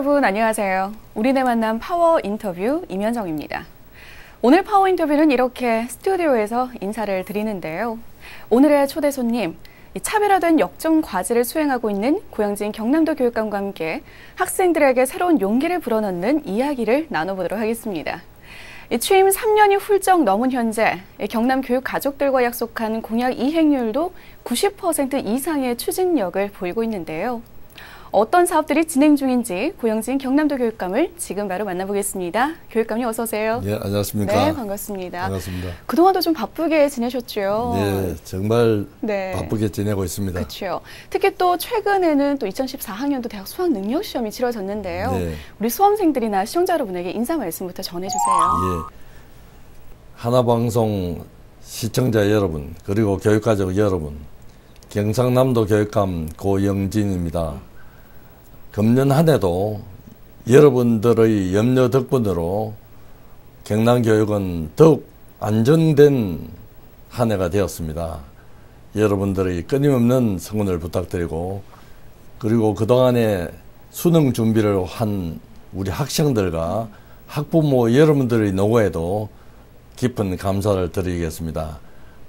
여러분 안녕하세요. 우리네 만남 파워 인터뷰 임현정입니다. 오늘 파워 인터뷰는 이렇게 스튜디오에서 인사를 드리는데요. 오늘의 초대 손님, 차별화된 역점 과제를 수행하고 있는 고영진 경남도 교육감과 함께 학생들에게 새로운 용기를 불어넣는 이야기를 나눠보도록 하겠습니다. 취임 3년이 훌쩍 넘은 현재 경남 교육 가족들과 약속한 공약 이행률도 90% 이상의 추진력을 보이고 있는데요. 어떤 사업들이 진행 중인지 고영진 경남도 교육감을 지금 바로 만나보겠습니다. 교육감님 어서 오세요. 네, 안녕하십니까. 네, 반갑습니다. 반갑습니다. 그동안도 좀 바쁘게 지내셨죠? 네, 정말 바쁘게 지내고 있습니다. 그렇죠. 특히 또 최근에는 또 2014학년도 대학 수학 능력 시험이 치러졌는데요. 네. 우리 수험생들이나 시청자 여러분에게 인사 말씀부터 전해주세요. 예. 하나방송 시청자 여러분, 그리고 교육가족 여러분, 경상남도 교육감 고영진입니다. 금년 한 해도 여러분들의 염려 덕분으로 경남교육은 더욱 안정된 한 해가 되었습니다. 여러분들의 끊임없는 성원을 부탁드리고, 그리고 그동안에 수능 준비를 한 우리 학생들과 학부모 여러분들의 노고에도 깊은 감사를 드리겠습니다.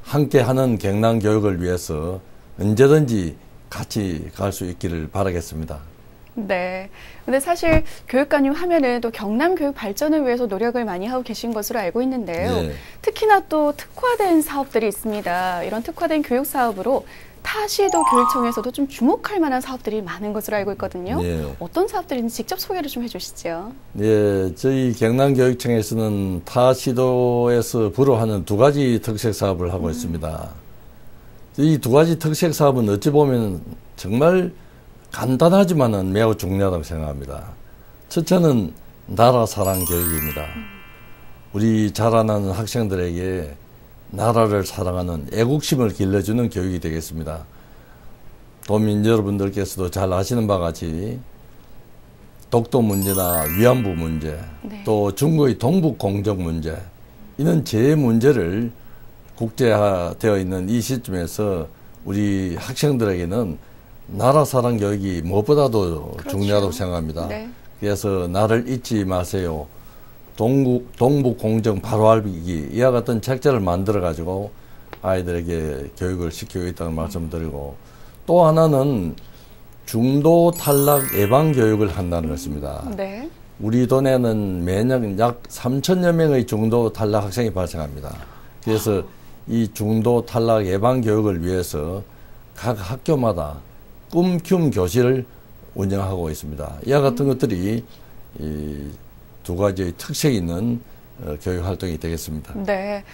함께하는 경남교육을 위해서 언제든지 같이 갈 수 있기를 바라겠습니다. 네. 근데 사실 교육감님 하면은 또 경남 교육 발전을 위해서 노력을 많이 하고 계신 것으로 알고 있는데요. 네. 특히나 또 특화된 사업들이 있습니다. 이런 특화된 교육 사업으로 타시도 교육청에서도 좀 주목할 만한 사업들이 많은 것으로 알고 있거든요. 네. 어떤 사업들인지 직접 소개를 좀 해주시죠. 네, 저희 경남교육청에서는 타 시도에서 불허하는 두 가지 특색 사업을 하고 있습니다. 이 두 가지 특색 사업은 어찌 보면 정말 간단하지만은 매우 중요하다고 생각합니다. 첫째는 나라 사랑 교육입니다. 우리 자라나는 학생들에게 나라를 사랑하는 애국심을 길러주는 교육이 되겠습니다. 도민 여러분들께서도 잘 아시는 바와 같이 독도 문제나 위안부 문제, 또 중국의 동북 공정 문제, 이런 제 문제를 국제화되어 있는 이 시점에서 우리 학생들에게는 나라 사랑 교육이 무엇보다도 중요하다고 생각합니다. 네. 그래서 나를 잊지 마세요. 동북 공정 바로 알기, 이와 같은 책자를 만들어 가지고 아이들에게 교육을 시키고 있다는 말씀드리고, 또 하나는 중도 탈락 예방 교육을 한다는 것입니다. 네. 우리 도내는 매년 약 3천여 명의 중도 탈락 학생이 발생합니다. 그래서 이 중도 탈락 예방 교육을 위해서 각 학교마다 꿈 교실을 운영하고 있습니다. 이와 같은 것들이 이 두 가지의 특색이 있는 교육 활동이 되겠습니다. 네.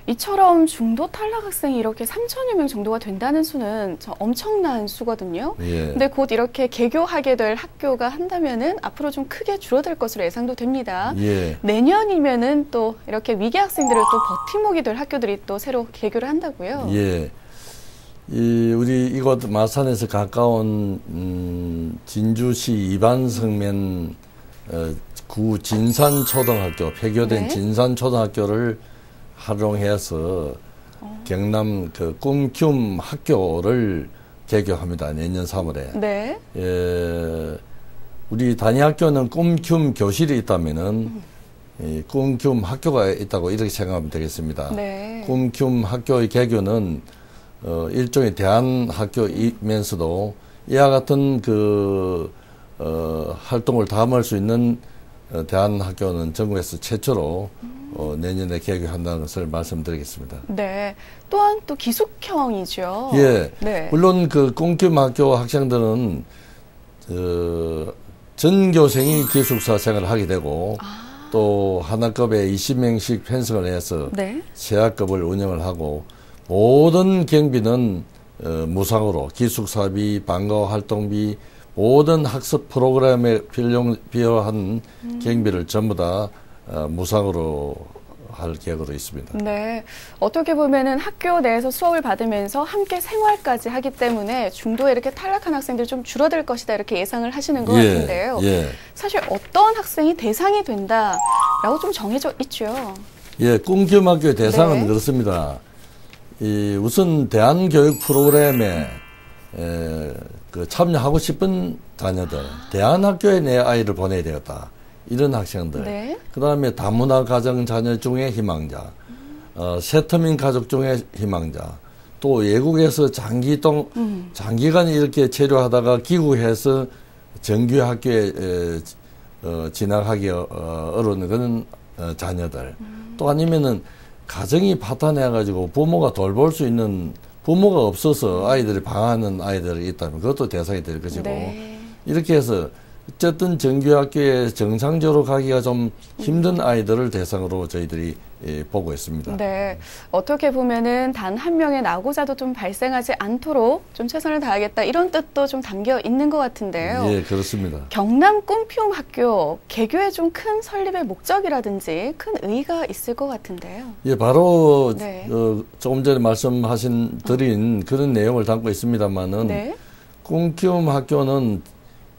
이처럼 중도 탈락 학생이 이렇게 3천여 명 정도가 된다는 수는 엄청난 수거든요. 예. 근데 곧 이렇게 개교하게 될 학교가 한다면은 앞으로 좀 크게 줄어들 것으로 예상도 됩니다. 예. 내년이면은 또 이렇게 위기 학생들을 또 버팀목이 될 학교들이 또 새로 개교를 한다고요. 예. 우리 이곳 마산에서 가까운 진주시 이반성면 구 진산초등학교, 폐교된 진산초등학교를 활용해서 경남 그 꿈큐 학교를 개교합니다. 내년 3월에. 네. 우리 단위학교는 꿈큐 교실이 있다면은 꿈큐 학교가 있다고 이렇게 생각하면 되겠습니다. 네. 꿈큐 학교의 개교는 일종의 대안학교이면서도 이와 같은 활동을 다음할 수 있는 대안학교는 전국에서 최초로 내년에 개교한다는 것을 말씀드리겠습니다. 네. 또한 또 기숙형이죠. 예. 네. 물론 그 꿈큐 학교 학생들은 전교생이 기숙사 생활을 하게 되고 또 하나급에 20명씩 편성을 해서 세학급을 운영을 하고, 모든 경비는 무상으로 기숙사비, 방과 활동비, 모든 학습 프로그램에 필요한 경비를 전부 다 무상으로 할 계획으로 있습니다. 네, 어떻게 보면은 학교 내에서 수업을 받으면서 함께 생활까지 하기 때문에 중도에 이렇게 탈락한 학생들이 좀 줄어들 것이다 이렇게 예상을 하시는 것 같은데요. 사실 어떤 학생이 대상이 된다라고 좀 정해져 있죠. 예, 꿈교육학교의 대상은 그렇습니다. 우선 대안교육 프로그램에 그 참여하고 싶은 자녀들, 대안학교에 내 아이를 보내야 되겠다. 이런 학생들. 네. 그 다음에 다문화 가정 자녀 중에 희망자, 세터민 가족 중에 희망자, 또 외국에서 장기간 이렇게 체류하다가 귀국해서 정규 학교에 진학하기 어려운 그런 자녀들. 또 아니면은 가정이 파탄해가지고 부모가 돌볼 수 있는 부모가 없어서 아이들이 방황하는 아이들이 있다면 그것도 대상이 될 것이고 네. 이렇게 해서 어쨌든 정규학교에 정상적으로 가기가 좀 힘든 아이들을 대상으로 저희들이 보고 있습니다. 네. 어떻게 보면은 단 한 명의 낙오자도 좀 발생하지 않도록 좀 최선을 다하겠다 이런 뜻도 좀 담겨 있는 것 같은데요. 예, 그렇습니다. 경남 꿈피움 학교 개교의 좀 큰 설립의 목적이라든지 큰 의의가 있을 것 같은데요. 예, 바로 네. 조금 전에 드린 그런 내용을 담고 있습니다만은 네. 꿈키움 학교는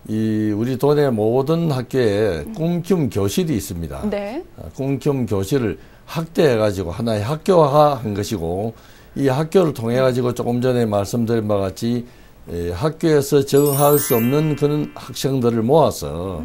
우리 도내 모든 학교에 꿈키움 교실이 있습니다. 네. 꿈키움 교실을 확대해가지고 하나의 학교화한 것이고 이 학교를 통해가지고 조금 전에 말씀드린 바와 같이 학교에서 적응할 수 없는 그런 학생들을 모아서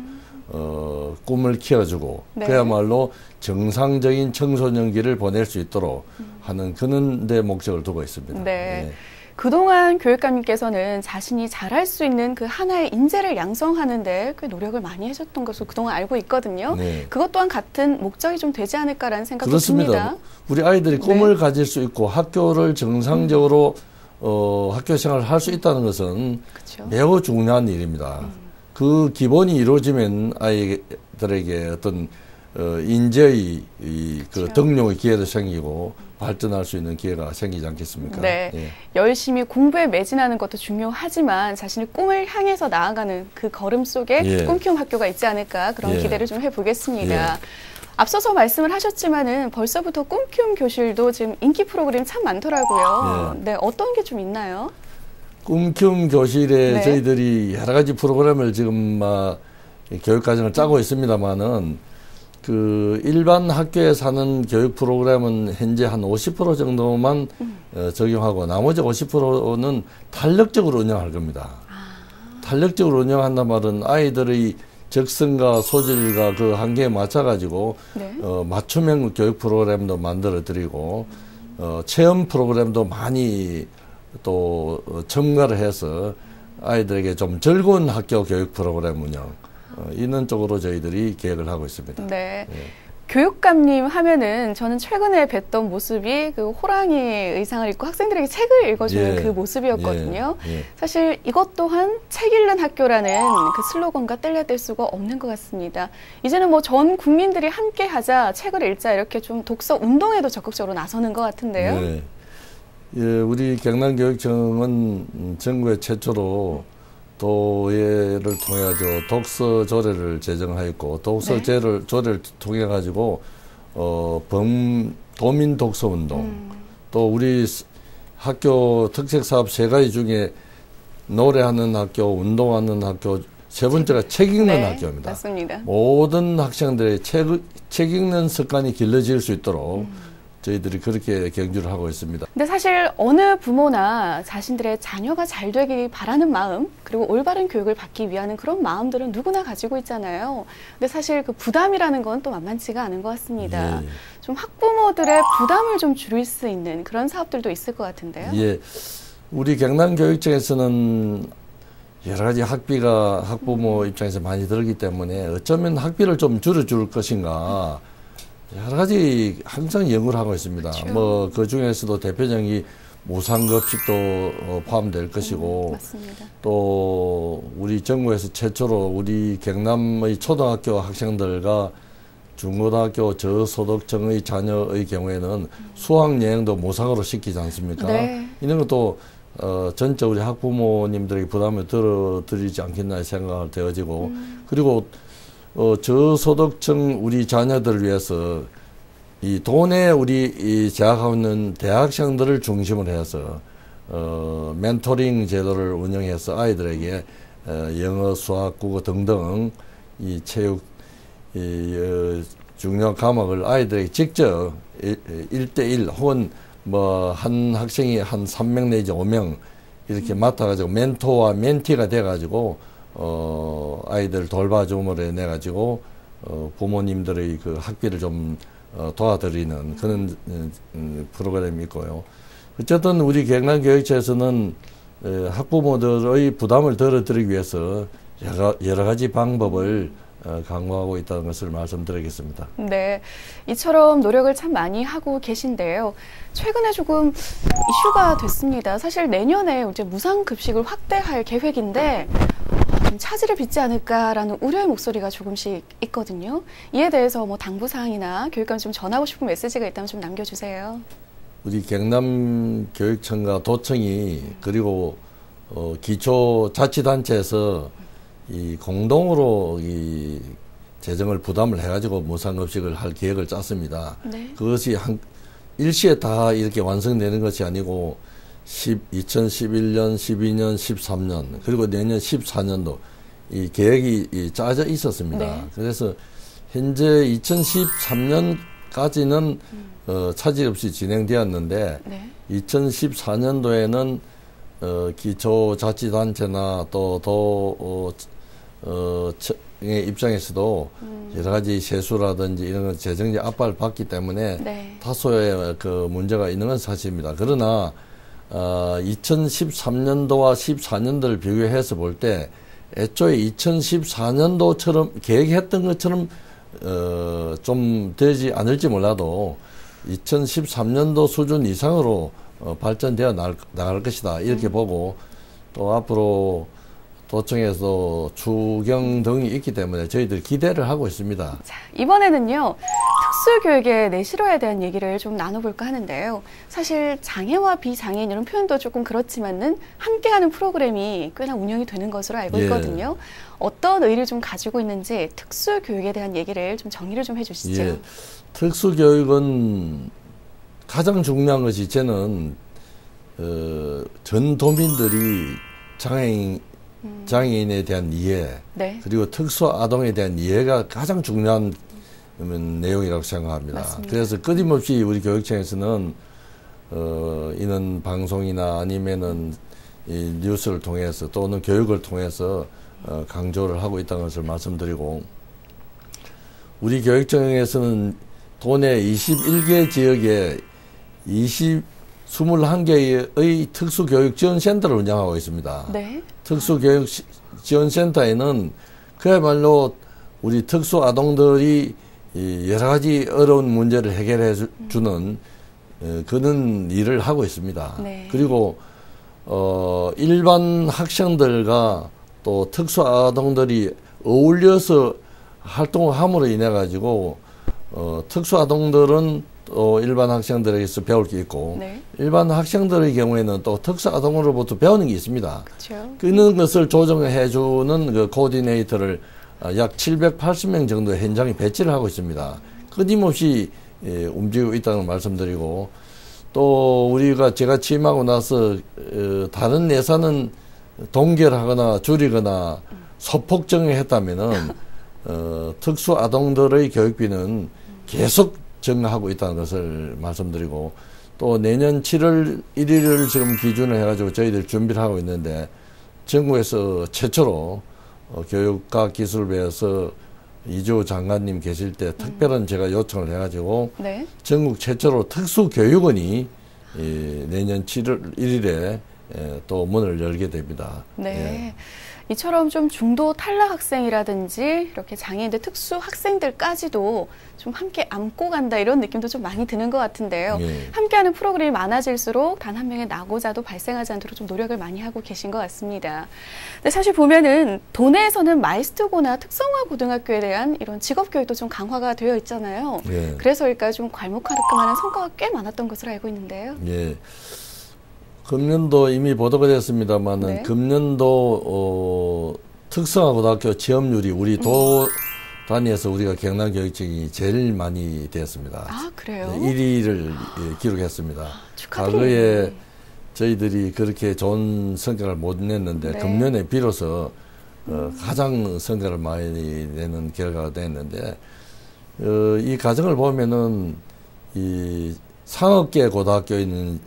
꿈을 키워주고 네. 그야말로 정상적인 청소년기를 보낼 수 있도록 하는 그런 데 목적을 두고 있습니다. 네. 그동안 교육감님께서는 자신이 잘할 수 있는 그 하나의 인재를 양성하는데 꽤 노력을 많이 하셨던 것으로 그동안 알고 있거든요. 네. 그것 또한 같은 목적이 좀 되지 않을까라는 생각도 그렇습니다. 듭니다. 우리 아이들이 꿈을 네. 가질 수 있고 학교를 정상적으로 학교 생활을 할 수 있다는 것은 그렇죠. 매우 중요한 일입니다. 그 기본이 이루어지면 아이들에게 어떤 인재의 그 그렇죠. 등용의 기회도 생기고 발전할 수 있는 기회가 생기지 않겠습니까? 네. 예. 열심히 공부에 매진하는 것도 중요하지만 자신의 꿈을 향해서 나아가는 그 걸음 속에 예. 꿈키움 학교가 있지 않을까 그런 예. 기대를 좀 해보겠습니다. 예. 앞서서 말씀을 하셨지만은 벌써부터 꿈키움 교실도 지금 인기 프로그램 참 많더라고요. 네, 어떤 게 좀 있나요? 꿈키움 교실에 네. 저희들이 여러 가지 프로그램을 지금 교육과정을 짜고 있습니다만은 그 일반 학교에서 하는 교육 프로그램은 현재 한 50% 정도만 적용하고 나머지 50%는 탄력적으로 운영할 겁니다. 탄력적으로 운영한단 말은 아이들의 적성과 소질과 그 한계에 맞춰가지고 네. 맞춤형 교육 프로그램도 만들어 드리고 체험 프로그램도 많이 또 첨가를 해서 아이들에게 좀 즐거운 학교 교육 프로그램 운영 이런 쪽으로 저희들이 계획을 하고 있습니다. 네. 예. 교육감님 하면은 저는 최근에 뵀던 모습이 그 호랑이 의상을 입고 학생들에게 책을 읽어주는 예. 그 모습이었거든요. 예. 예. 사실 이것 또한 책 읽는 학교라는 그 슬로건과 뗄래야 수가 없는 것 같습니다. 이제는 뭐 전 국민들이 함께 하자, 책을 읽자 이렇게 좀 독서 운동에도 적극적으로 나서는 것 같은데요. 예. 예, 우리 경남교육청은 전국에 최초로 도예를 통해 가지고 독서 조례를 제정하였고 독서 조례를 통해 가지고 도민 독서 운동 또 우리 학교 특색 사업 3가지 중에 노래하는 학교, 운동하는 학교, 세 번째가 책 읽는 네, 학교입니다. 맞습니다. 모든 학생들의 책 읽는 습관이 길러질 수 있도록 저희들이 그렇게 경주를 하고 있습니다. 근데 사실 어느 부모나 자신들의 자녀가 잘 되길 바라는 마음 그리고 올바른 교육을 받기 위한 그런 마음들은 누구나 가지고 있잖아요. 근데 사실 그 부담이라는 건 또 만만치가 않은 것 같습니다. 예. 좀 학부모들의 부담을 좀 줄일 수 있는 그런 사업들도 있을 것 같은데요. 예, 우리 경남교육청에서는 여러 가지 학비가 학부모 입장에서 많이 들기 때문에 어쩌면 학비를 좀 줄여줄 것인가 여러 가지 항상 연구를 하고 있습니다. 그렇죠. 뭐 그 중에서도 대표적인 무상급식도 포함될 것이고 맞습니다. 또 우리 전국에서 최초로 우리 경남의 초등학교 학생들과 중고등학교 저소득층의 자녀의 경우에는 수학여행도 무상으로 시키지 않습니까? 네. 이런 것도 전체 우리 학부모님들에게 부담을 덜어드리지 않겠나 생각을 되어지고 그리고 저소득층 우리 자녀들을 위해서 이 도내 우리 재학하고 있는 대학생들을 중심으로 해서 멘토링 제도를 운영해서 아이들에게 영어, 수학, 국어 등등 이 체육 중요한 과목을 아이들에게 직접 1대1 혹은 뭐 한 학생이 한 3명 내지 5명 이렇게 맡아가지고 멘토와 멘티가 돼가지고 아이들 돌봐줌으로 인해가지고 부모님들의 그 학비를 좀 도와드리는 그런 프로그램이 있고요. 어쨌든 우리 경남교육청에서는 학부모들의 부담을 덜어드리기 위해서 여러 가지 방법을 강구하고 있다는 것을 말씀드리겠습니다. 네, 이처럼 노력을 참 많이 하고 계신데요. 최근에 조금 이슈가 됐습니다. 사실 내년에 이제 무상급식을 확대할 계획인데 좀 차질을 빚지 않을까라는 우려의 목소리가 조금씩 있거든요. 이에 대해서 뭐 당부사항이나 교육감 좀 전하고 싶은 메시지가 있다면 좀 남겨주세요. 우리 경남교육청과 도청이 그리고 기초자치단체에서 이 공동으로 이 재정을 부담을 해가지고 무상급식을 할 계획을 짰습니다. 네. 그것이 일시에 다 이렇게 완성되는 것이 아니고 2011년, 12년, 13년 그리고 내년 14년도 이 계획이 짜져 있었습니다. 네. 그래서 현재 2013년까지는 차질 없이 진행되었는데 네. 2014년도에는 기초자치단체나 의 입장에서도 여러 가지 세수라든지 이런 재정적 압박을 받기 때문에 네. 다소의 그 문제가 있는 건 사실입니다. 그러나 2013년도와 14년도를 비교해서 볼 때 애초에 2014년도처럼 계획했던 것처럼 좀 되지 않을지 몰라도 2013년도 수준 이상으로 발전되어 나갈 것이다 이렇게 보고 또 앞으로 도청에서 추경 등이 있기 때문에 저희들이 기대를 하고 있습니다. 자, 이번에는요. 특수교육의 내실화에 대한 얘기를 좀 나눠볼까 하는데요. 사실 장애와 비장애인 이런 표현도 조금 그렇지만은 함께하는 프로그램이 꽤나 운영이 되는 것으로 알고 있거든요. 어떤 의의를 좀 가지고 있는지 특수교육에 대한 얘기를 좀 정의를 좀 해주시죠. 예, 특수교육은 가장 중요한 것이 저는 전 도민들이 장애인에 대한 이해 네. 그리고 특수아동에 대한 이해가 가장 중요한 내용이라고 생각합니다. 맞습니다. 그래서 끊임없이 우리 교육청에서는 이런 방송이나 아니면은 이 뉴스를 통해서 또는 교육을 통해서 강조를 하고 있다는 것을 말씀드리고 우리 교육청에서는 도내 21개 지역에 21개의 특수교육지원센터를 운영하고 있습니다. 네. 특수교육지원센터에는 그야말로 우리 특수아동들이 여러 가지 어려운 문제를 해결해 주는 그런 일을 하고 있습니다. 네. 그리고 일반 학생들과 또 특수아동들이 어울려서 활동을 함으로 인해 가지고 특수아동들은 또 일반 학생들에게서 배울 게 있고 네. 일반 학생들의 경우에는 또 특수아동으로부터 배우는 게 있습니다. 그렇죠. 그런 것을 조정해 주는 그 코디네이터를 약 780명 정도 현장에 배치를 하고 있습니다. 끊임없이 움직이고 있다는 말씀드리고 또 제가 취임하고 나서 다른 예산은 동결하거나 줄이거나 소폭 정했다면은 특수 아동들의 교육비는 계속 증가하고 있다는 것을 말씀드리고 또 내년 7월 1일을 지금 기준으로 해가지고 저희들 준비를 하고 있는데 전국에서 최초로 교육과 기술부에서 이조 장관님 계실 때 특별한 제가 요청을 해가지고 네. 전국 최초로 특수교육원이 내년 7월 1일에 또 문을 열게 됩니다. 네. 이처럼 좀 중도 탈락 학생이라든지 이렇게 장애인들 특수 학생들까지도 좀 함께 안고 간다 이런 느낌도 좀 많이 드는 것 같은데요. 함께하는 프로그램이 많아질수록 단 한 명의 낙오자도 발생하지 않도록 좀 노력을 많이 하고 계신 것 같습니다. 근데 사실 보면은 도내에서는 마이스터고나 특성화 고등학교에 대한 이런 직업 교육도 좀 강화가 되어 있잖아요. 그래서일까 좀 괄목할 만한 성과가 꽤 많았던 것으로 알고 있는데요. 금년도 이미 보도가 됐습니다만은 금년도 특성화 고등학교 취업률이 우리 도 단위에서 우리가 경남교육청이 제일 많이 되었습니다. 아, 그래요? 1위를 기록했습니다. 축하드립니다. 과거에 저희들이 그렇게 좋은 성과를 못 냈는데 금년에 비로소 가장 성과를 많이 내는 결과가 됐는데 이 과정을 보면은 이 상업계 고등학교에 있는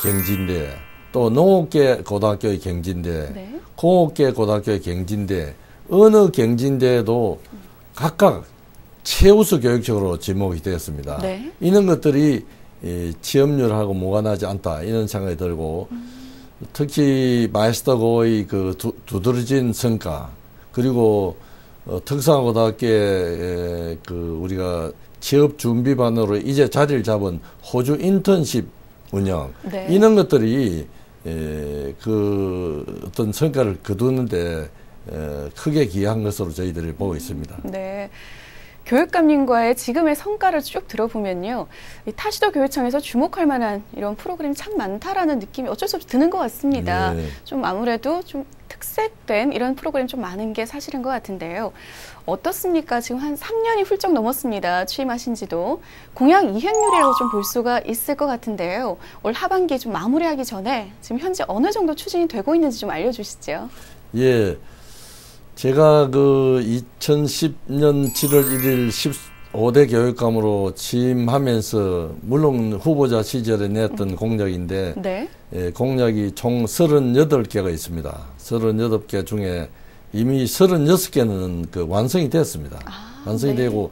경진대 또 농업계 고등학교의 경진대, 네. 공업계 고등학교의 경진대, 어느 경진대에도 각각 최우수 교육적으로 지목이 되었습니다. 네. 이런 것들이 취업률하고 무관하지 않다 이런 생각이 들고 특히 마이스터고의 그 두드러진 성과 그리고 특성화고등학교에 그 우리가 취업 준비반으로 이제 자리를 잡은 호주 인턴십 운영 네. 이런 것들이 그 어떤 성과를 거두는데 크게 기여한 것으로 저희들이 보고 있습니다. 네. 교육감님과의 지금의 성과를 쭉 들어보면요. 이 타시도 교육청에서 주목할 만한 이런 프로그램이 참 많다라는 느낌이 어쩔 수 없이 드는 것 같습니다. 네. 좀 아무래도 좀 특색된 이런 프로그램 좀 많은 게 사실인 것 같은데요. 어떻습니까? 지금 한 3년이 훌쩍 넘었습니다. 취임하신 지도. 공약 이행률이라고 좀 볼 수가 있을 것 같은데요. 올 하반기 좀 마무리하기 전에 지금 현재 어느 정도 추진이 되고 있는지 좀 알려주시죠. 예. 제가 그 2010년 7월 1일 15대 교육감으로 취임하면서 물론 후보자 시절에 냈던 공약인데 네. 공약이 총 38개가 있습니다. 38개 중에 이미 36개는 그 완성이 됐습니다. 완성이 네. 되고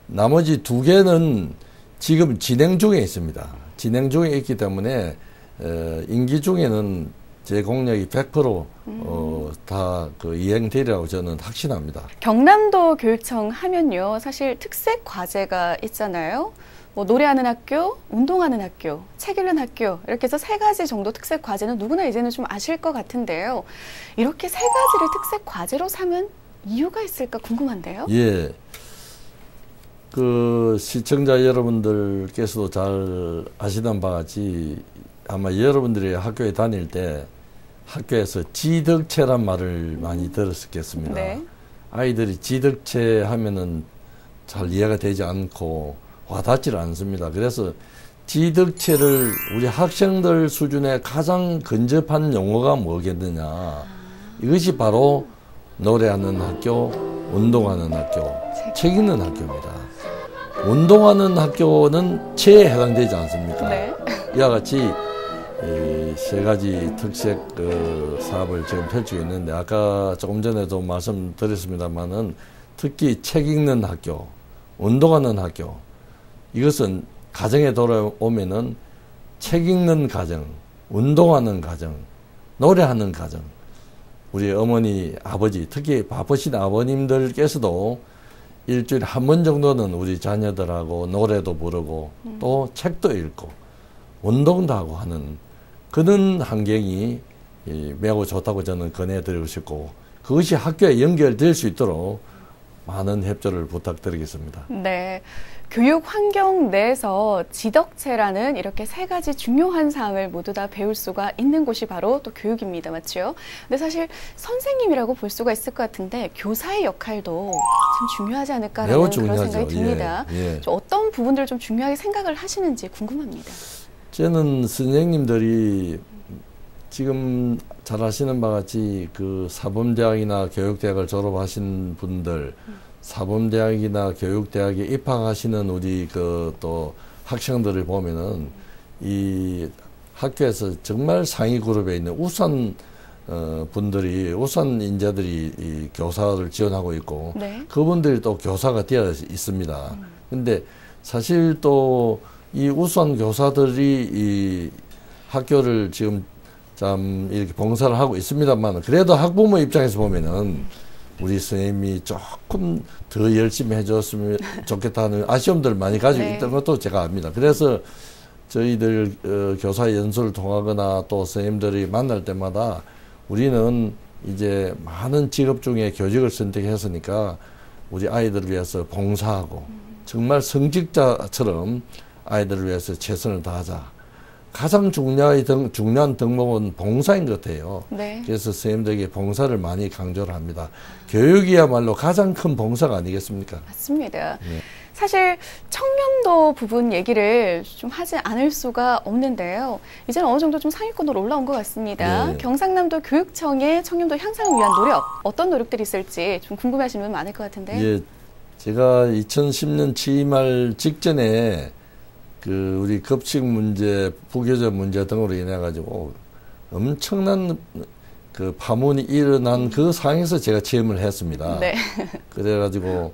나머지 2개는 지금 진행 중에 있습니다. 진행 중에 있기 때문에 임기 중에는 제 공약이 100% 다 그 이행되리라고 저는 확신합니다. 경남도 교육청 하면요. 사실 특색 과제가 있잖아요. 뭐 노래하는 학교, 운동하는 학교, 책 읽는 학교 이렇게 해서 3가지 정도 특색 과제는 누구나 이제는 좀 아실 것 같은데요. 이렇게 3가지를 특색 과제로 삼은 이유가 있을까 궁금한데요. 예. 그 시청자 여러분들께서도 잘 아시는 바와 같이 아마 여러분들이 학교에 다닐 때 학교에서 지덕체란 말을 많이 들었겠습니다. 네. 아이들이 지덕체 하면은 잘 이해가 되지 않고 와닿지를 않습니다. 그래서 지덕체를 우리 학생들 수준에 가장 근접한 용어가 뭐겠느냐. 이것이 바로 노래하는 학교, 운동하는 학교, 책 읽는 학교입니다. 운동하는 학교는 체에 해당되지 않습니까? 네. 이와 같이 이 3가지 특색 사업을 지금 펼치고 있는데 아까 조금 전에도 말씀드렸습니다만은 특히 책 읽는 학교, 운동하는 학교 이것은 가정에 돌아오면은 책 읽는 가정, 운동하는 가정, 노래하는 가정 우리 어머니, 아버지 특히 바쁘신 아버님들께서도 일주일에 한 번 정도는 우리 자녀들하고 노래도 부르고 또 책도 읽고 운동도 하고 하는 그런 환경이 매우 좋다고 저는 권해드리고 싶고 그것이 학교에 연결될 수 있도록 많은 협조를 부탁드리겠습니다. 네. 교육 환경 내에서 지덕체라는 이렇게 3가지 중요한 사항을 모두 다 배울 수가 있는 곳이 바로 또 교육입니다. 맞죠? 근데 사실 선생님이라고 볼 수가 있을 것 같은데 교사의 역할도 참 중요하지 않을까라는 매우 그런 중요하죠. 생각이 듭니다. 예. 좀 어떤 부분들을 좀 중요하게 생각을 하시는지 궁금합니다. 저는 선생님들이 지금 잘 아시는 바와 같이 그 사범대학이나 교육대학을 졸업하신 분들 사범대학이나 교육대학에 입학하시는 우리 그 또 학생들을 보면은 이 학교에서 정말 상위 그룹에 있는 우수한 분들이 우수한 인재들이 이 교사를 지원하고 있고 네. 그분들이 또 교사가 되어 있습니다. 근데 사실 또 이 우수한 교사들이 이 학교를 지금 참 이렇게 봉사를 하고 있습니다만 그래도 학부모 입장에서 보면은 우리 선생님이 조금 더 열심히 해줬으면 좋겠다는 아쉬움들 많이 가지고 네. 있던 것도 제가 압니다. 그래서 저희들 교사 연수를 통하거나 또 선생님들이 만날 때마다 우리는 이제 많은 직업 중에 교직을 선택했으니까 우리 아이들을 위해서 봉사하고 정말 성직자처럼 아이들을 위해서 최선을 다하자. 가장 중요한 덕목은 봉사인 것 같아요. 네. 그래서 선생님들에게 봉사를 많이 강조를 합니다. 교육이야말로 가장 큰 봉사가 아니겠습니까? 맞습니다. 네. 사실 청렴도 부분 얘기를 좀 하지 않을 수가 없는데요. 이제는 어느 정도 좀 상위권으로 올라온 것 같습니다. 네. 경상남도 교육청의 청렴도 향상을 위한 노력, 어떤 노력들이 있을지 좀 궁금해하시는 분 많을 것 같은데요. 예, 제가 2010년 취임할 직전에 그 우리 급식 문제, 부교재 문제 등으로 인해 가지고 엄청난 그 파문이 일어난 그 상황에서 제가 체험을 했습니다. 네. 그래가지고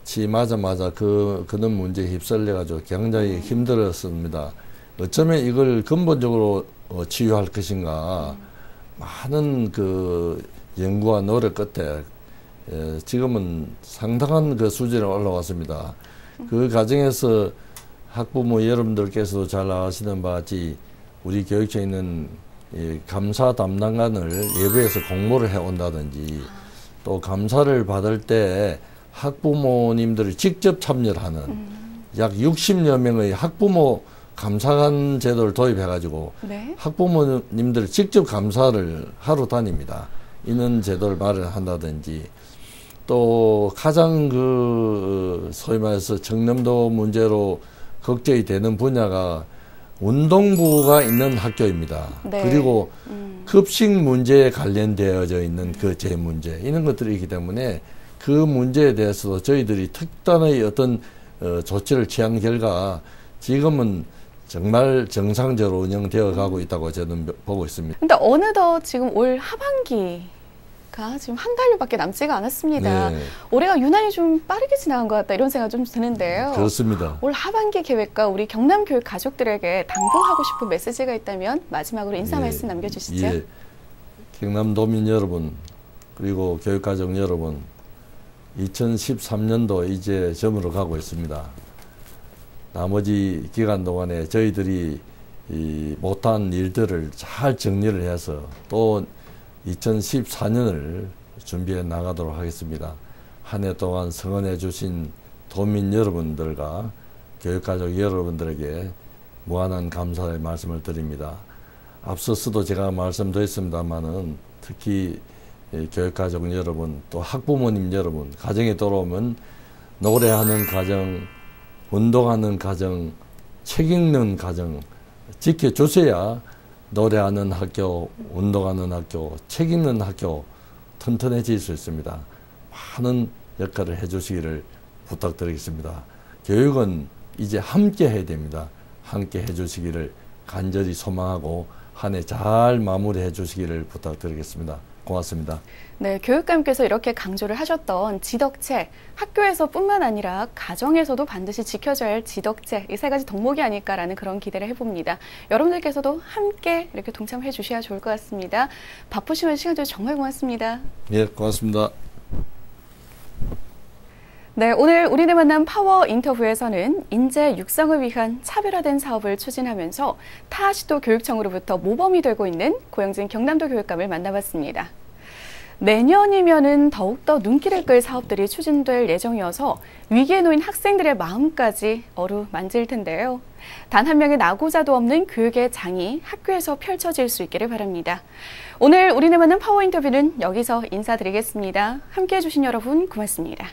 치마자마자 그런 문제에 휩쓸려가지고 굉장히 힘들었습니다. 어쩌면 이걸 근본적으로 치유할 것인가 많은 그 연구와 노력 끝에 지금은 상당한 그 수준에 올라왔습니다. 그 과정에서 학부모 여러분들께서도 잘 아시는 바와 같이 우리 교육청에 있는 감사 담당관을 예부해서 공모를 해온다든지 또 감사를 받을 때 학부모님들이 직접 참여를 하는 약 60여 명의 학부모 감사관 제도를 도입해가지고 네. 학부모님들이 직접 감사를 하러 다닙니다. 이런 제도를 마련한다든지 또 가장 소위 말해서 청렴도 문제로 걱정이 되는 분야가 운동부가 있는 학교입니다. 네. 그리고 급식 문제에 관련되어져 있는 그 제 문제 이런 것들이 있기 때문에 그 문제에 대해서도 저희들이 특단의 어떤 조치를 취한 결과 지금은 정말 정상적으로 운영되어 가고 있다고 저는 보고 있습니다. 근데 어느덧 지금 올 하반기가 지금 한 달여밖에 남지가 않았습니다. 네. 올해가 유난히 좀 빠르게 지나간 것 같다 이런 생각 좀 드는데요. 그렇습니다. 올 하반기 계획과 우리 경남 교육 가족들에게 당부하고 싶은 메시지가 있다면 마지막으로 인사 말씀 남겨주시죠. 예. 경남도민 여러분 그리고 교육가족 여러분 2013년도 이제 저물어 가고 있습니다. 나머지 기간 동안에 저희들이 못한 일들을 잘 정리를 해서 또 2014년을 준비해 나가도록 하겠습니다. 한 해 동안 성원해 주신 도민 여러분들과 교육가족 여러분들에게 무한한 감사의 말씀을 드립니다. 앞서서도 제가 말씀드렸습니다마는 특히 교육가족 여러분 또 학부모님 여러분 가정에 돌아오면 노래하는 가정 운동하는 가정 책 읽는 가정 지켜주셔야 노래하는 학교 운동하는 학교 책 읽는 학교 튼튼해질 수 있습니다. 많은 역할을 해주시기를 부탁드리겠습니다. 교육은 이제 함께 해야 됩니다. 함께 해주시기를 간절히 소망하고 한 해 잘 마무리해 주시기를 부탁드리겠습니다. 고맙습니다. 네, 교육감께서 이렇게 강조를 하셨던 지덕체, 학교에서뿐만 아니라 가정에서도 반드시 지켜져야 할 지덕체, 이 세 가지 덕목이 아닐까라는 그런 기대를 해봅니다. 여러분들께서도 함께 이렇게 동참해 주셔야 좋을 것 같습니다. 바쁘시면 시간 주셔서 정말 고맙습니다. 예, 고맙습니다. 네, 오늘 우리네 만남 파워 인터뷰에서는 인재 육성을 위한 차별화된 사업을 추진하면서 타 시도 교육청으로부터 모범이 되고 있는 고영진 경남도 교육감을 만나봤습니다. 내년이면은 더욱더 눈길을 끌 사업들이 추진될 예정이어서 위기에 놓인 학생들의 마음까지 어루만질 텐데요. 단 한 명의 나고자도 없는 교육의 장이 학교에서 펼쳐질 수 있기를 바랍니다. 오늘 우리네 만남 파워 인터뷰는 여기서 인사드리겠습니다. 함께해 주신 여러분 고맙습니다.